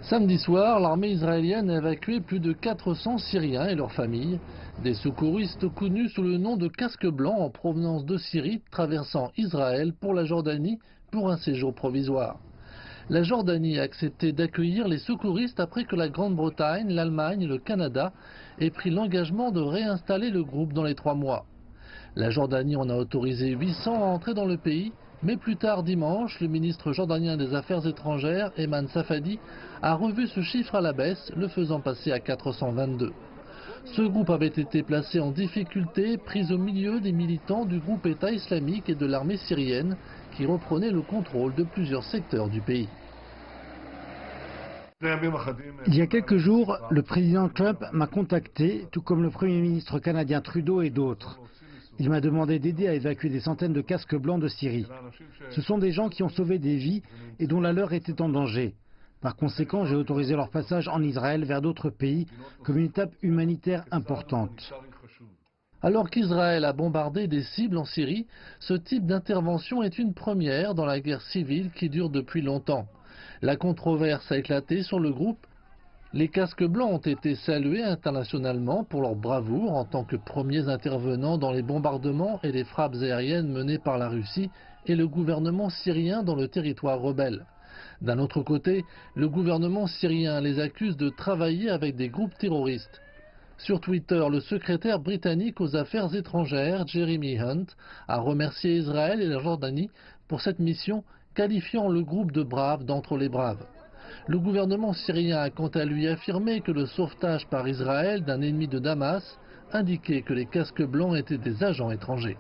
Samedi soir, l'armée israélienne a évacué plus de 400 Syriens et leurs familles. Des secouristes connus sous le nom de casques blancs en provenance de Syrie traversant Israël pour la Jordanie pour un séjour provisoire. La Jordanie a accepté d'accueillir les secouristes après que la Grande-Bretagne, l'Allemagne et le Canada aient pris l'engagement de réinstaller le groupe dans les 3 mois. La Jordanie en a autorisé 800 à entrer dans le pays, mais plus tard dimanche, le ministre jordanien des Affaires étrangères, Ayman Safadi, a revu ce chiffre à la baisse, le faisant passer à 422. Ce groupe avait été placé en difficulté, pris au milieu des militants du groupe État islamique et de l'armée syrienne, qui reprenaient le contrôle de plusieurs secteurs du pays. Il y a quelques jours, le président Trump m'a contacté, tout comme le Premier ministre canadien Trudeau et d'autres. Il m'a demandé d'aider à évacuer des centaines de casques blancs de Syrie. Ce sont des gens qui ont sauvé des vies et dont la leur était en danger. Par conséquent, j'ai autorisé leur passage en Israël vers d'autres pays comme une étape humanitaire importante. Alors qu'Israël a bombardé des cibles en Syrie, ce type d'intervention est une première dans la guerre civile qui dure depuis longtemps. La controverse a éclaté sur le groupe. Les casques blancs ont été salués internationalement pour leur bravoure en tant que premiers intervenants dans les bombardements et les frappes aériennes menées par la Russie et le gouvernement syrien dans le territoire rebelle. D'un autre côté, le gouvernement syrien les accuse de travailler avec des groupes terroristes. Sur Twitter, le secrétaire britannique aux affaires étrangères, Jeremy Hunt, a remercié Israël et la Jordanie pour cette mission, qualifiant le groupe de braves d'entre les braves. Le gouvernement syrien a quant à lui affirmé que le sauvetage par Israël d'un ennemi de Damas indiquait que les casques blancs étaient des agents étrangers.